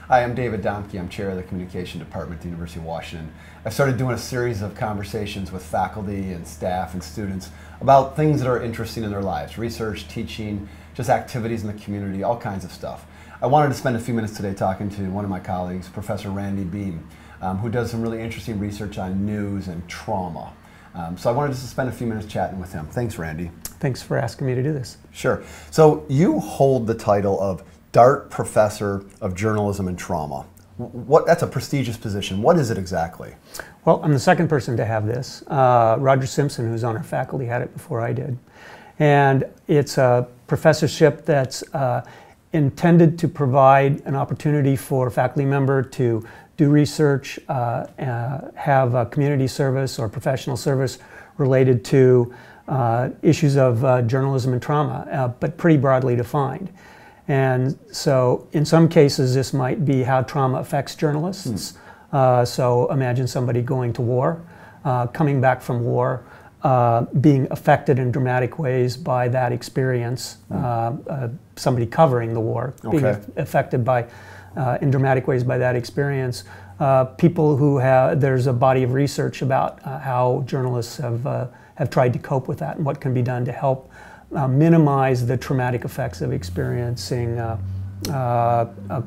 Hi, I'm David Domke. I'm chair of the Communication Department at the University of Washington. I started doing a series of conversations with faculty and staff and students about things that are interesting in their lives, research, teaching, just activities in the community, all kinds of stuff. I wanted to spend a few minutes today talking to one of my colleagues, Professor Randy Beam, who does some really interesting research on news and trauma. So I wanted to spend a few minutes chatting with him. Thanks, Randy. Thanks for asking me to do this. Sure. So you hold the title of Dart Professor of Journalism and Trauma. That's a prestigious position. What is it exactly? Well, I'm the second person to have this. Roger Simpson, who's on our faculty, had it before I did. And it's a professorship that's intended to provide an opportunity for a faculty member to do research, have a community service or professional service related to issues of journalism and trauma, but pretty broadly defined. And so in some cases this might be how trauma affects journalists. So imagine somebody going to war, coming back from war, being affected in dramatic ways by that experience, somebody covering the war, being affected by, in dramatic ways by that experience. People who have, there's a body of research about how journalists have tried to cope with that and what can be done to help minimize the traumatic effects of experiencing a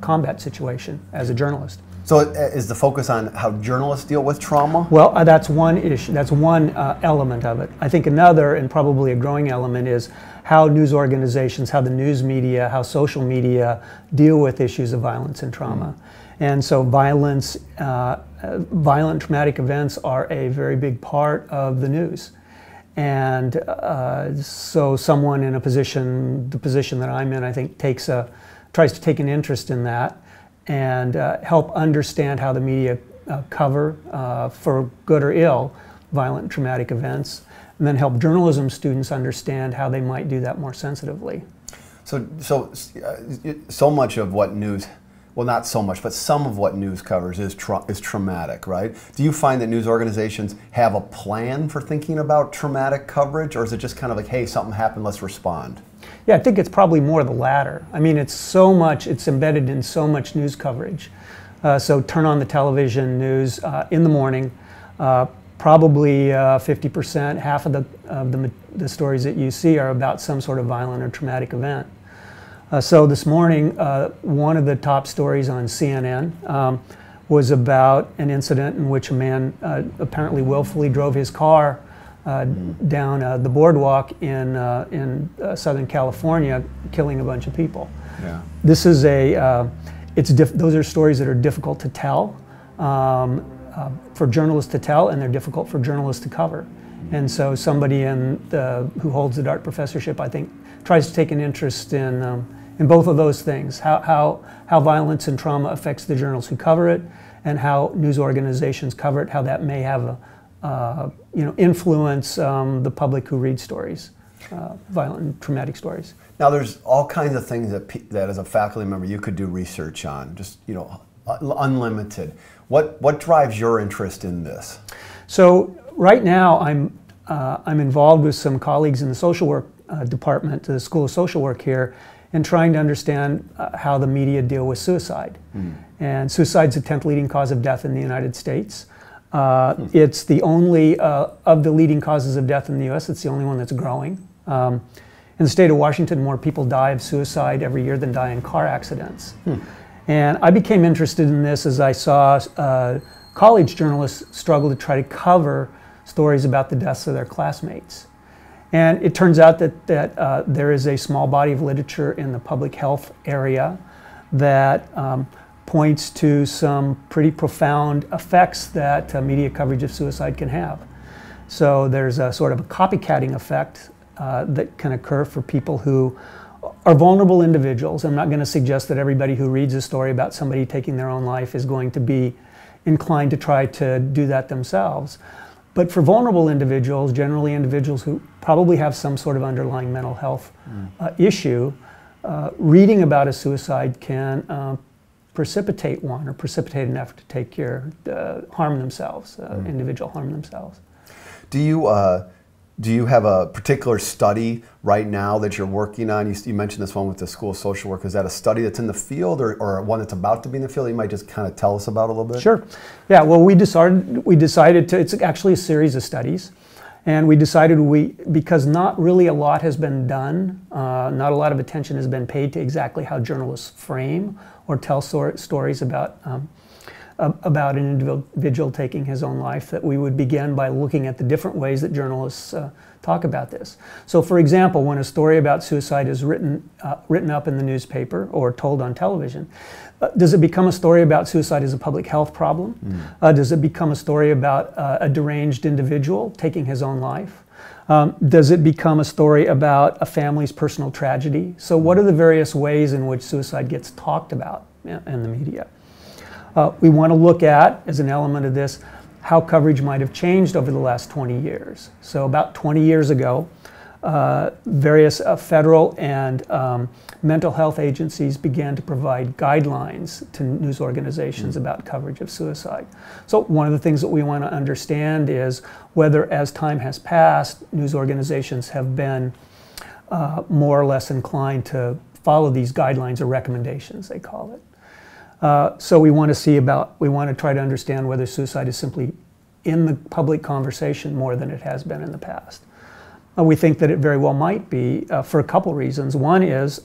combat situation as a journalist. So is the focus on how journalists deal with trauma? Well, that's one issue. That's one element of it. I think another, and probably a growing element, is how news organizations, how the news media, how social media deal with issues of violence and trauma. And so violent traumatic events are a very big part of the news. And so someone in a position, the position that I'm in, I think tries to take an interest in that and help understand how the media cover, for good or ill, violent traumatic events, and then help journalism students understand how they might do that more sensitively. So much of what news, well, not so much, but some of what news covers is traumatic, right? Do you find that news organizations have a plan for thinking about traumatic coverage, or is it just kind of like, hey, something happened, let's respond? Yeah, I think it's probably more the latter. I mean, it's embedded in so much news coverage. So turn on the television news in the morning, probably 50%, half of the stories that you see are about some sort of violent or traumatic event. So this morning, one of the top stories on CNN was about an incident in which a man apparently willfully drove his car down the boardwalk in Southern California, killing a bunch of people. Yeah. This is those are stories that are difficult to tell, for journalists to tell, and they're difficult for journalists to cover. And so somebody who holds the Dart professorship, I think, tries to take an interest in both of those things, how violence and trauma affects the journalists who cover it, and how news organizations cover it, how that may have influence the public who read stories, violent and traumatic stories. Now there's all kinds of things that as a faculty member you could do research on, just unlimited. What drives your interest in this? So right now I'm involved with some colleagues in the social work department, the School of Social Work here, and trying to understand how the media deal with suicide. And suicide's the 10th leading cause of death in the United States. It's the only, of the leading causes of death in the US, it's the only one that's growing. In the state of Washington, more people die of suicide every year than die in car accidents. And I became interested in this as I saw college journalists struggle to try to cover stories about the deaths of their classmates. And it turns out that there is a small body of literature in the public health area that points to some pretty profound effects that media coverage of suicide can have. So there's a sort of a copycatting effect that can occur for people who are vulnerable individuals. I'm not going to suggest that everybody who reads a story about somebody taking their own life is going to be inclined to try to do that themselves. But for vulnerable individuals, generally individuals who probably have some sort of underlying mental health issue, reading about a suicide can precipitate one, or precipitate an effort to harm themselves, individual harm themselves. Do Do you have a particular study right now that you're working on? You mentioned this one with the School of Social Work. Is that a study that's in the field or one that's about to be in the field? You might just kind of tell us about a little bit. Sure. Yeah, well, we decided to, it's actually a series of studies. And we decided because not really a lot has been done, not a lot of attention has been paid to exactly how journalists frame or tell stories about an individual taking his own life, that we would begin by looking at the different ways that journalists talk about this. So for example, when a story about suicide is written up in the newspaper or told on television, does it become a story about suicide as a public health problem? Does it become a story about a deranged individual taking his own life? Does it become a story about a family's personal tragedy? So what are the various ways in which suicide gets talked about in the media? We want to look at, as an element of this, how coverage might have changed over the last 20 years. So about 20 years ago, various federal and mental health agencies began to provide guidelines to news organizations about coverage of suicide. So one of the things that we want to understand is whether, as time has passed, news organizations have been more or less inclined to follow these guidelines or recommendations, they call it. So we want to try to understand whether suicide is simply in the public conversation more than it has been in the past. We think that it very well might be for a couple reasons. One is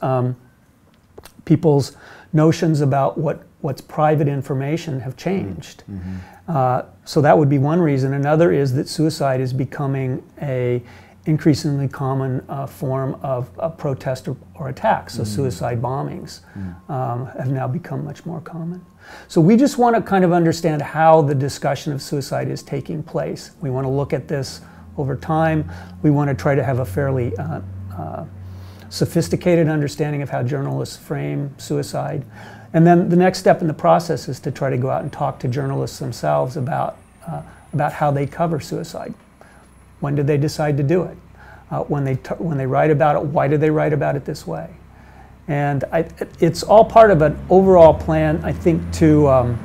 people's notions about what's private information have changed. So that would be one reason. Another is that suicide is becoming a increasingly common form of protest or attack. So suicide bombings have now become much more common. So we just want to kind of understand how the discussion of suicide is taking place. We want to look at this over time. We want to try to have a fairly sophisticated understanding of how journalists frame suicide. And then the next step in the process is to try to go out and talk to journalists themselves about how they cover suicide. When did they decide to do it? When they write about it, why did they write about it this way? And it's all part of an overall plan, I think, to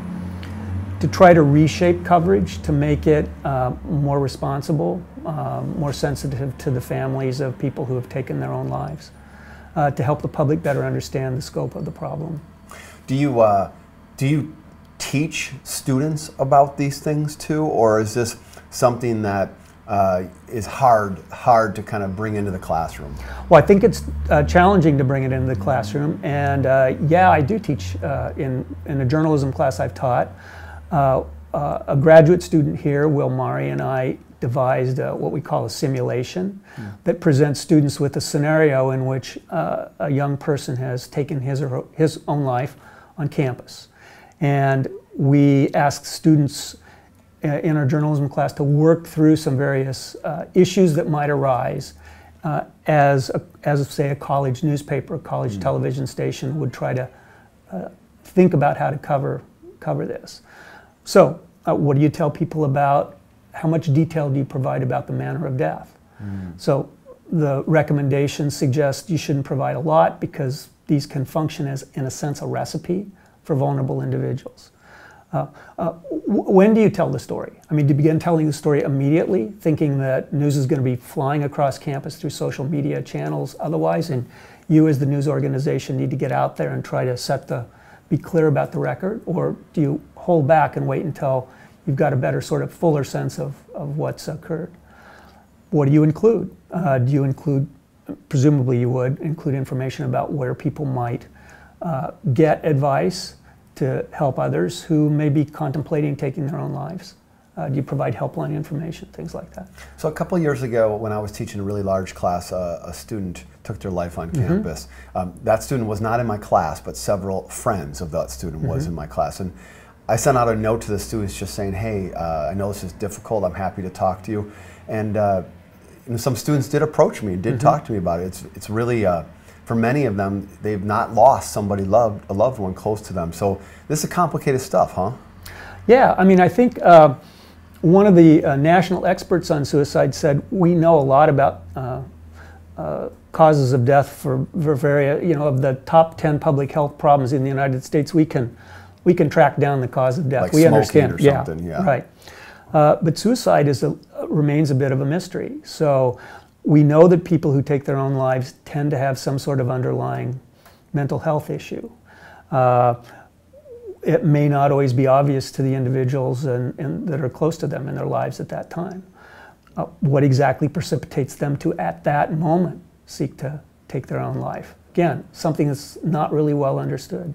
try to reshape coverage, to make it more responsible, more sensitive to the families of people who have taken their own lives, to help the public better understand the scope of the problem. Do you teach students about these things too, or is this something that is hard to kind of bring into the classroom? Well, I think it's challenging to bring it into the classroom, and yeah, I do teach in a journalism class I've taught. A graduate student here, Will Mari, and I devised what we call a simulation that presents students with a scenario in which a young person has taken his own life on campus. And we ask students in our journalism class to work through some various issues that might arise as say, a college newspaper, a college television station would try to think about how to cover this. So what do you tell people about, how much detail do you provide about the manner of death? So the recommendations suggest you shouldn't provide a lot because these can function as, in a sense, a recipe for vulnerable individuals. When do you tell the story? I mean, do you begin telling the story immediately, thinking that news is going to be flying across campus through social media channels otherwise, and you as the news organization need to get out there and try to be clear about the record? Or do you hold back and wait until you've got a better sort of fuller sense of what's occurred? What do you include? Do you include, presumably you would, include information about where people might get advice to help others who may be contemplating taking their own lives? Do you provide helpline information, things like that? So a couple of years ago, when I was teaching a really large class, a student took their life on campus. That student was not in my class, but several friends of that student was in my class. And I sent out a note to the students just saying, hey, I know this is difficult, I'm happy to talk to you. And some students did approach me, did talk to me about it. It's really, for many of them, they've not lost somebody loved, a loved one close to them. So this is complicated stuff, huh? Yeah, I mean, I think one of the national experts on suicide said, we know a lot about causes of death for various, of the top 10 public health problems in the United States, we can track down the cause of death. Like we smoking understand. Or something, yeah. Right. But suicide remains a bit of a mystery. So we know that people who take their own lives tend to have some sort of underlying mental health issue. It may not always be obvious to the individuals and that are close to them in their lives at that time. What exactly precipitates them to, at that moment, seek to take their own life? Again, something that's not really well understood.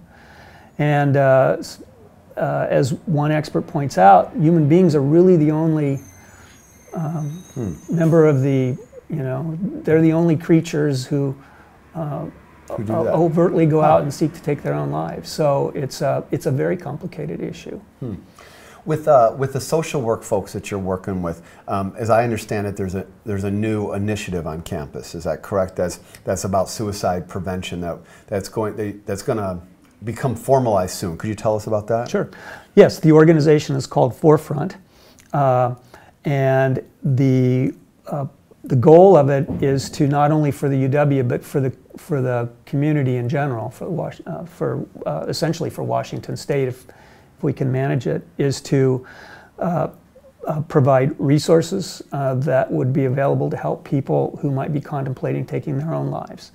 And as one expert points out, human beings are really the only member of the, they're the only creatures who overtly go out and seek to take their own lives. So it's a very complicated issue. With the social work folks that you're working with, as I understand it, there's a new initiative on campus. Is that correct? That's about suicide prevention. That's going to become formalized soon. Could you tell us about that? Sure. Yes, the organization is called Forefront, and the goal of it is to not only for the UW but for the community in general, essentially for Washington State, if we can manage it, is to provide resources that would be available to help people who might be contemplating taking their own lives,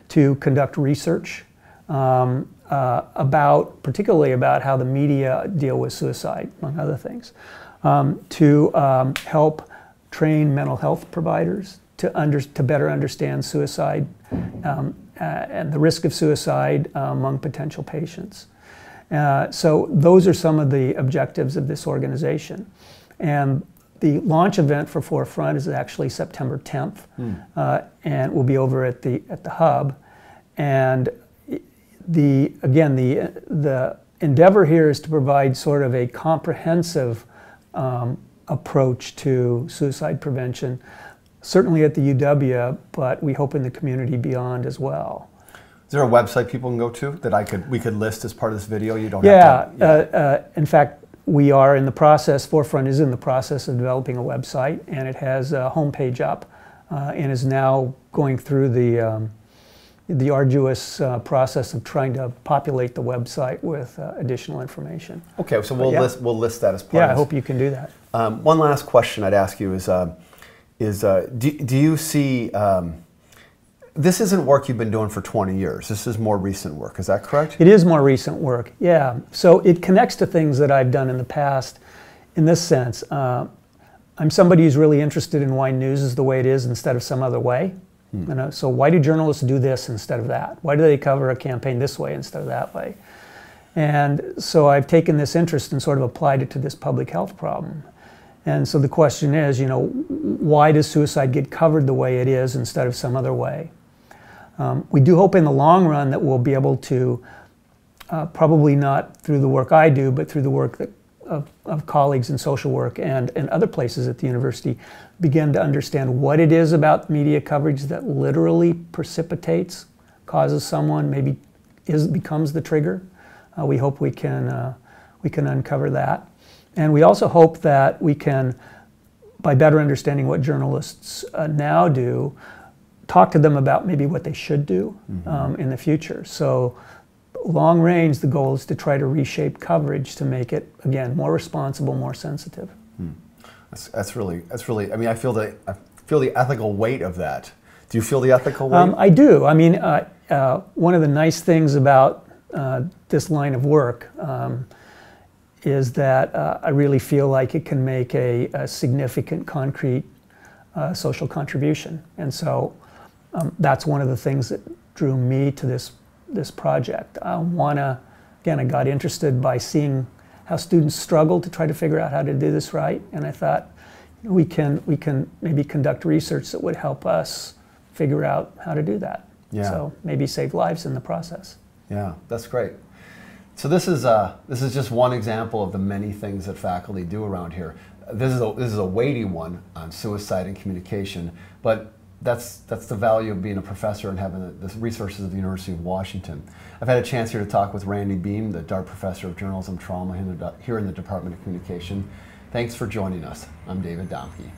to conduct research particularly about how the media deal with suicide, among other things, to help train mental health providers to better understand suicide and the risk of suicide among potential patients. So those are some of the objectives of this organization. And the launch event for Forefront is actually September 10th, and will be over at the hub. And the endeavor here is to provide sort of a comprehensive approach to suicide prevention, certainly at the UW, but we hope in the community beyond as well. Is there a website people can go to that we could list as part of this video? You don't have to. In fact, we are in the process. Forefront is in the process of developing a website, and it has a homepage up, and is now going through the arduous process of trying to populate the website with additional information. Okay, so we'll list that as part. Yeah, of this. I hope you can do that. One last question I'd ask you is do you see? This isn't work you've been doing for 20 years. This is more recent work. Is that correct? It is more recent work, yeah. So it connects to things that I've done in the past in this sense. I'm somebody who's really interested in why news is the way it is instead of some other way. So why do journalists do this instead of that? Why do they cover a campaign this way instead of that way? And so I've taken this interest and sort of applied it to this public health problem. And so the question is, why does suicide get covered the way it is instead of some other way? We do hope in the long run that we'll be able to, probably not through the work I do, but through the work of colleagues in social work and other places at the university, begin to understand what it is about media coverage that literally causes someone, maybe becomes the trigger. We hope we can uncover that. And we also hope that we can, by better understanding what journalists now do, talk to them about maybe what they should do in the future. So long range, the goal is to try to reshape coverage to make it, again, more responsible, more sensitive. That's really, I mean, I feel the ethical weight of that. Do you feel the ethical weight? I do. I mean, one of the nice things about this line of work is that I really feel like it can make a significant, concrete social contribution. And so that's one of the things that drew me to this project. I got interested by seeing how students struggle to try to figure out how to do this right, and I thought we can maybe conduct research that would help us figure out how to do that. Yeah. So maybe save lives in the process. Yeah, that's great. So this is just one example of the many things that faculty do around here. This is a weighty one on suicide and communication, but that's the value of being a professor and having the resources of the University of Washington. I've had a chance here to talk with Randy Beam, the Dart Professor of Journalism Trauma here in the Department of Communication. Thanks for joining us. I'm David Domke.